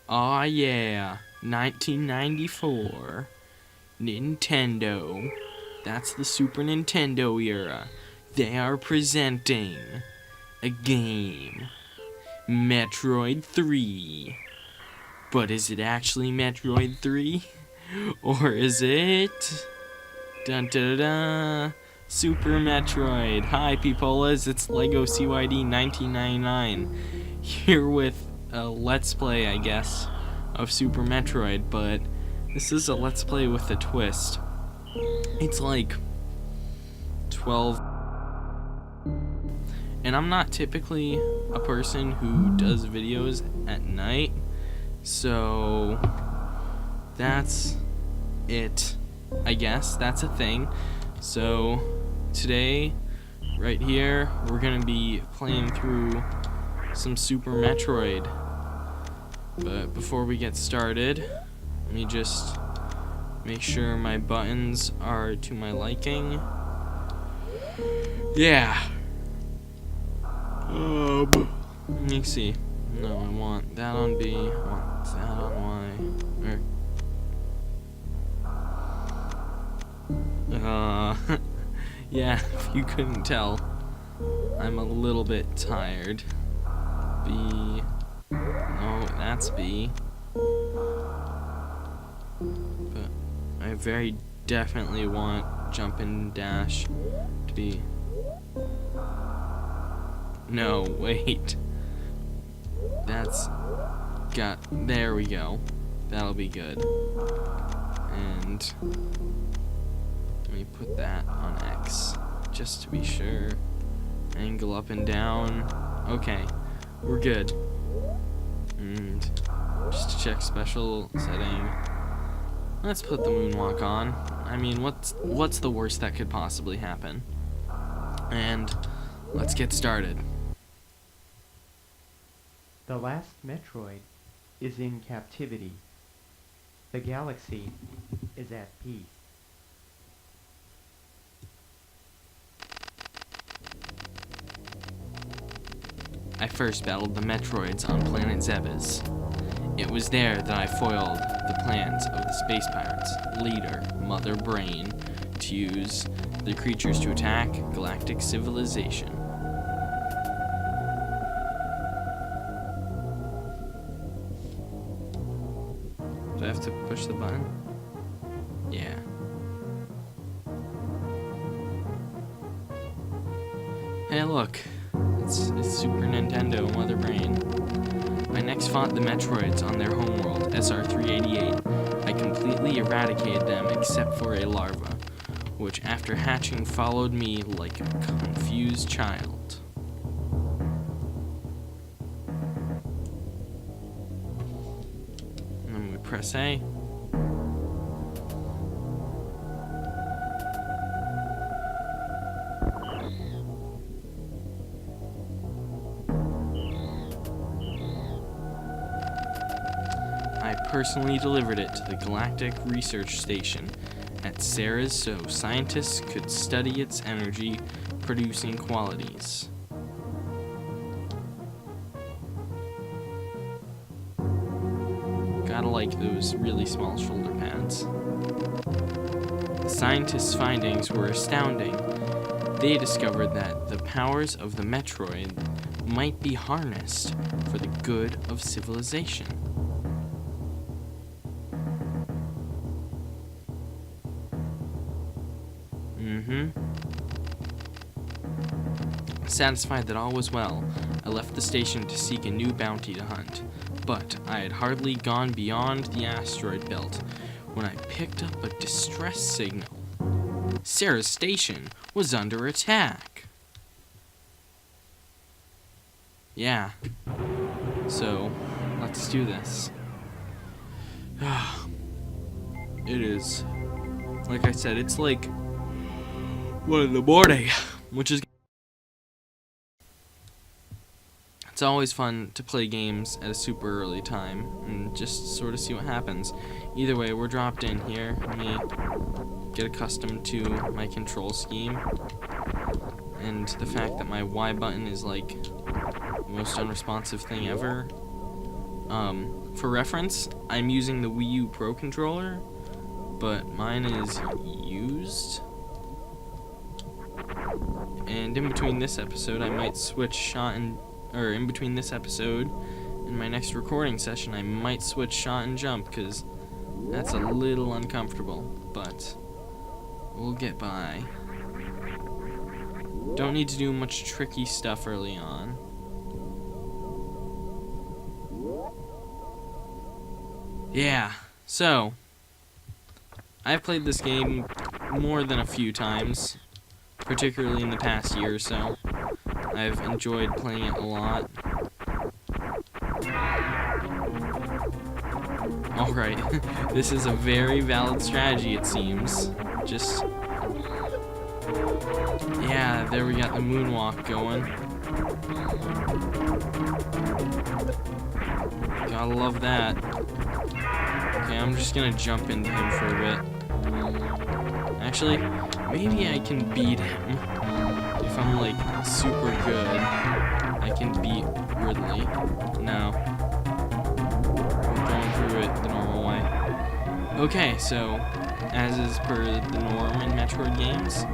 Aw yeah, 1994. Nintendo. That's the Super Nintendo era. They are presenting a game. Metroid 3. But is it actually Metroid 3? Or is it... Dun dun dun, Super Metroid. Hi Peepolas, it's Lego CYD 1999. Here with a Let's Play, I guess, of Super Metroid, but this is a Let's Play with a twist. It's like 12, and I'm not typically a person who does videos at night, so that's it, I guess. That's a thing. So today, right here, we're gonna be playing through some Super Metroid. But before we get started, let me just make sure my buttons are to my liking. Yeah. Let me see. No, I want that on B. I want that on Y. Yeah, if you couldn't tell, I'm a little bit tired. B. No, that's B. But I very definitely want jump and dash to be... No, wait. That's got... There we go. That'll be good. And let me put that on X, just to be sure. Angle up and down. Okay, we're good. And just to check special setting, let's put the moonwalk on. I mean, what's the worst that could possibly happen? And let's get started. The last Metroid is in captivity. The galaxy is at peace. I first battled the Metroids on planet Zebes. It was there that I foiled the plans of the space pirates' leader, Mother Brain, to use the creatures to attack galactic civilization. Do I have to push the button? Yeah. Hey, look. It's Super Nintendo Mother Brain. I next fought the Metroids on their homeworld, SR-388. I completely eradicated them except for a larva, which after hatching followed me like a confused child. And then we press A. I personally delivered it to the Galactic Research Station at Ceres so scientists could study its energy producing qualities. Gotta like those really small shoulder pads. The scientists' findings were astounding. They discovered that the powers of the Metroid might be harnessed for the good of civilization. Satisfied that all was well, I left the station to seek a new bounty to hunt. But I had hardly gone beyond the asteroid belt when I picked up a distress signal. Sarah's station was under attack. Yeah. So, let's do this. It is, like I said, it's like 1 in the morning, which is... It's always fun to play games at a super early time and just sort of see what happens. Either way, we're dropped in here. Let me get accustomed to my control scheme and the fact that my Y button is like the most unresponsive thing ever. For reference, I'm using the Wii U Pro controller, but mine is used. And in between this episode, I might switch shot and, or in between this episode and my next recording session, I might switch shot and jump, because that's a little uncomfortable, but we'll get by. Don't need to do much tricky stuff early on. Yeah, so I've played this game more than a few times, particularly in the past year or so. I've enjoyed playing it a lot. Alright, this is a very valid strategy, it seems. Just... yeah, there we got the moonwalk going. Gotta love that. Okay, I'm just gonna jump into him for a bit. Actually, maybe I can beat him. If I'm, like, super good, I can beat Ridley. No. Going through it the normal way. Okay, so, as is per the norm in Metroid games,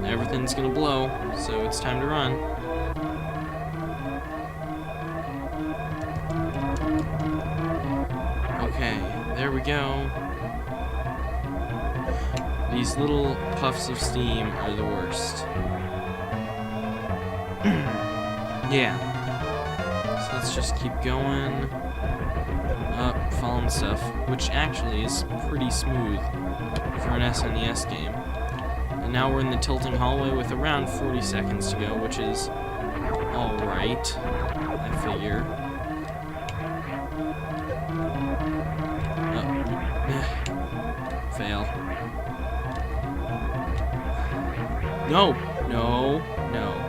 everything's gonna blow, so it's time to run. Okay, there we go. These little puffs of steam are the worst. Yeah. So let's just keep going. Up, following stuff, which actually is pretty smooth for an SNES game. And now we're in the tilting hallway with around 40 seconds to go, which is alright, I figure. Fail. No! No! No.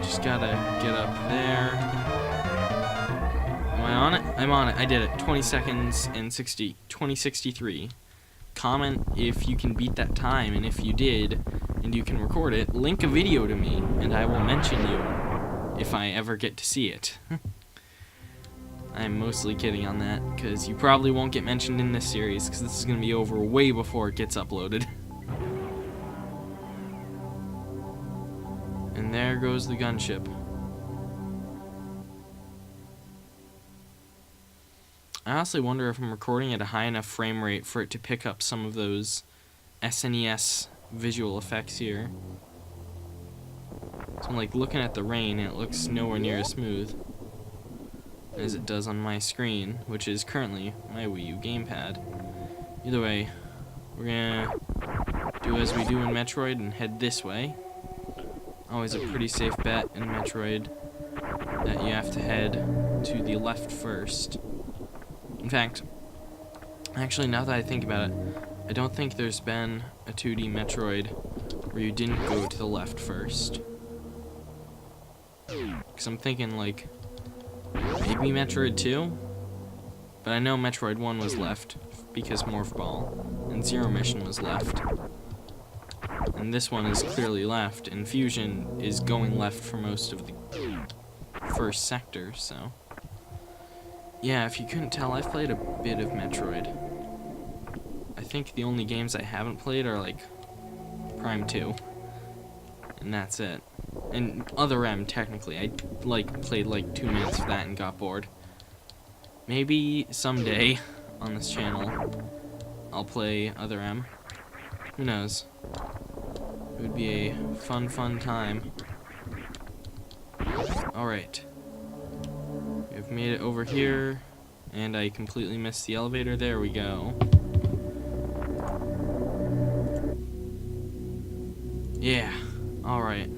Just gotta get up there. Am I on it? I'm on it. I did it. 20 seconds and 2063. Comment if you can beat that time, and if you did, and you can record it, link a video to me, and I will mention you if I ever get to see it. I'm mostly kidding on that, because you probably won't get mentioned in this series, because this is going to be over way before it gets uploaded. And there goes the gunship. I honestly wonder if I'm recording at a high enough frame rate for it to pick up some of those SNES visual effects here. So I'm like looking at the rain and it looks nowhere near as smooth as it does on my screen, which is currently my Wii U gamepad. Either way, we're gonna do as we do in Metroid and head this way. Always a pretty safe bet in Metroid that you have to head to the left first. In fact, actually now that I think about it, I don't think there's been a 2D Metroid where you didn't go to the left first. Because I'm thinking like, maybe Metroid 2? But I know Metroid 1 was left, because Morph Ball, and Zero Mission was left. And this one is clearly left, and Fusion is going left for most of the first sector, so... yeah, if you couldn't tell, I've played a bit of Metroid. I think the only games I haven't played are, like, Prime 2. And that's it. And Other M, technically. I, played, 2 minutes of that and got bored. Maybe someday on this channel I'll play Other M. Who knows? It would be a fun time. Alright. We've made it over here, and I completely missed the elevator. There we go. Yeah, alright.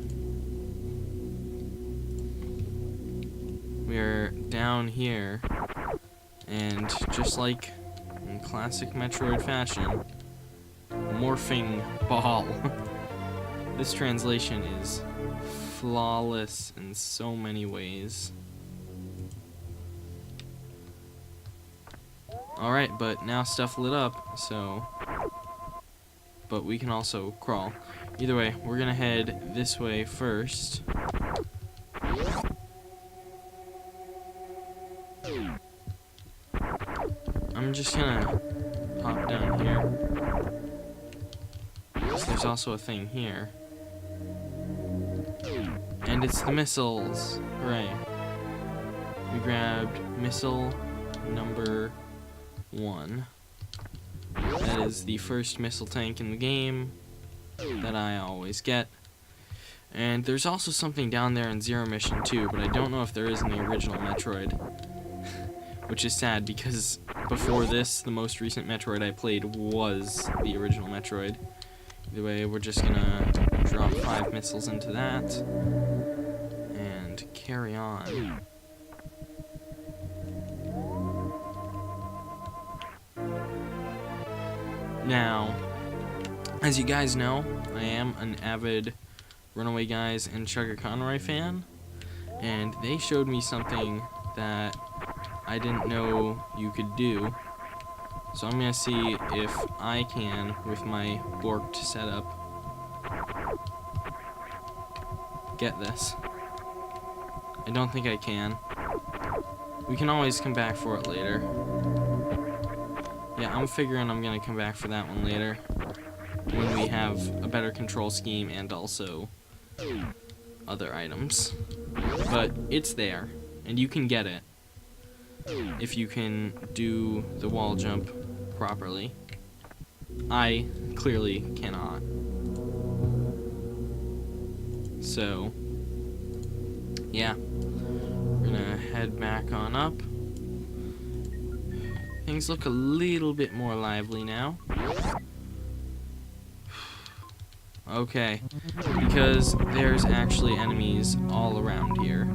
We're down here, and just like in classic Metroid fashion, morphing ball. This translation is flawless in so many ways. Alright, but now stuff lit up, so... but we can also crawl. Either way, we're gonna head this way first. I'm just gonna pop down here. There's also a thing here. And it's the missiles. Hooray. We grabbed missile number 1. That is the first missile tank in the game that I always get. And there's also something down there in Zero Mission too, but I don't know if there is in the original Metroid. Which is sad because before this, the most recent Metroid I played was the original Metroid. Either way, we're just gonna drop 5 missiles into that and carry on. Now, as you guys know, I am an avid Runaway Guys and Chugga Conroy fan, and they showed me something that I didn't know you could do. So I'm gonna see if I can, with my borked setup, get this. I don't think I can. We can always come back for it later. Yeah, I'm figuring I'm gonna come back for that one later, when we have a better control scheme and also other items. But it's there, and you can get it if you can do the wall jump properly. I clearly cannot. So, yeah, we're gonna head back on up. Things look a little bit more lively now. Okay, because there's actually enemies all around here.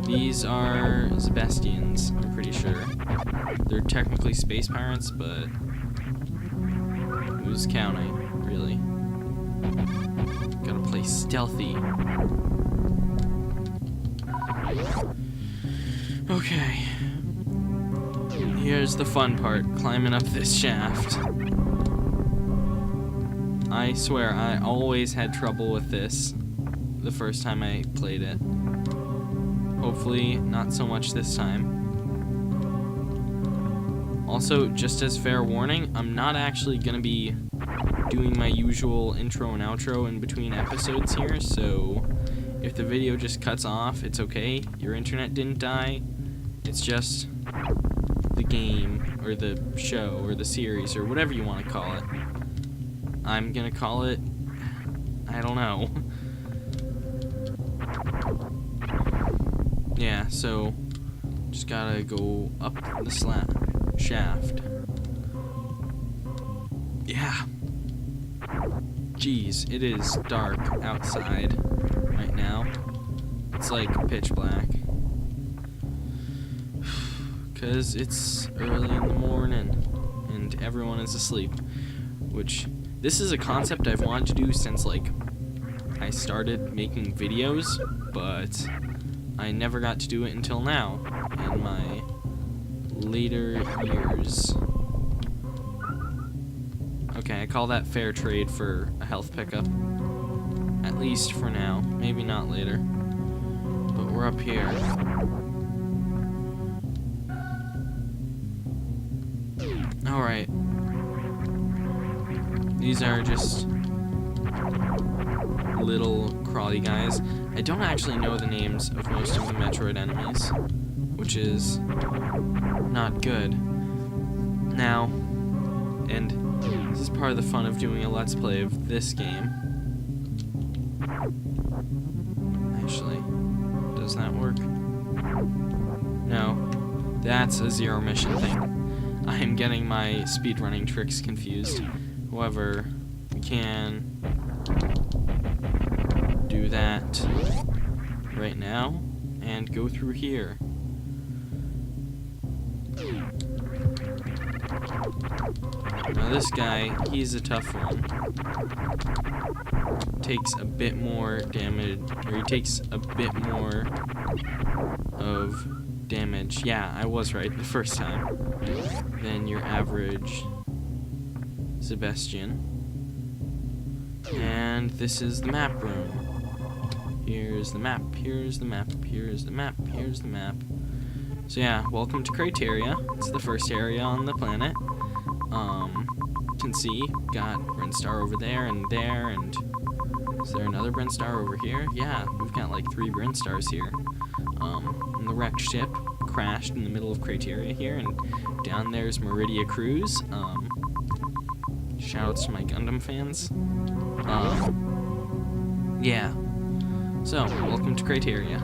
These are Sebastians, I'm pretty sure. They're technically space pirates, but who's counting, really? Gotta play stealthy. Okay. Here's the fun part, climbing up this shaft. I swear, I always had trouble with this the first time I played it. Hopefully, not so much this time. Also, just as fair warning, I'm not actually gonna be doing my usual intro and outro in between episodes here, so if the video just cuts off, it's okay. Your internet didn't die. It's just the game, or the show, or the series, or whatever you want to call it. I'm gonna call it, I don't know. Yeah, so just gotta go up the shaft. Yeah. Jeez, it is dark outside right now. It's like pitch black. 'Cause it's early in the morning and everyone is asleep. Which, this is a concept I've wanted to do since, like, I started making videos, but I never got to do it until now, in my later years. Okay, I call that fair trade for a health pickup. At least for now, maybe not later. But we're up here. Alright. These are just little crawly guys. I don't actually know the names of most of the Metroid enemies, which is not good. Now, and this is part of the fun of doing a Let's Play of this game. Actually, does that work? No, that's a Zero Mission thing. I am getting my speedrunning tricks confused. However, we can do that right now and go through here. Now this guy, he's a tough one. Takes a bit more damage, or he takes a bit more of damage. Yeah, I was right the first time. Than your average Sebastian. And this is the map room. Here's the map, here's the map, here's the map, here's the map. So yeah, welcome to Crateria. It's the first area on the planet. You can see, got Brinstar over there, and is there another Brinstar over here? Yeah, we've got like 3 Brinstars here. And the wrecked ship crashed in the middle of Crateria here, and down there's Meridia Cruise. Shoutouts to my Gundam fans. Yeah. So, welcome to Crateria.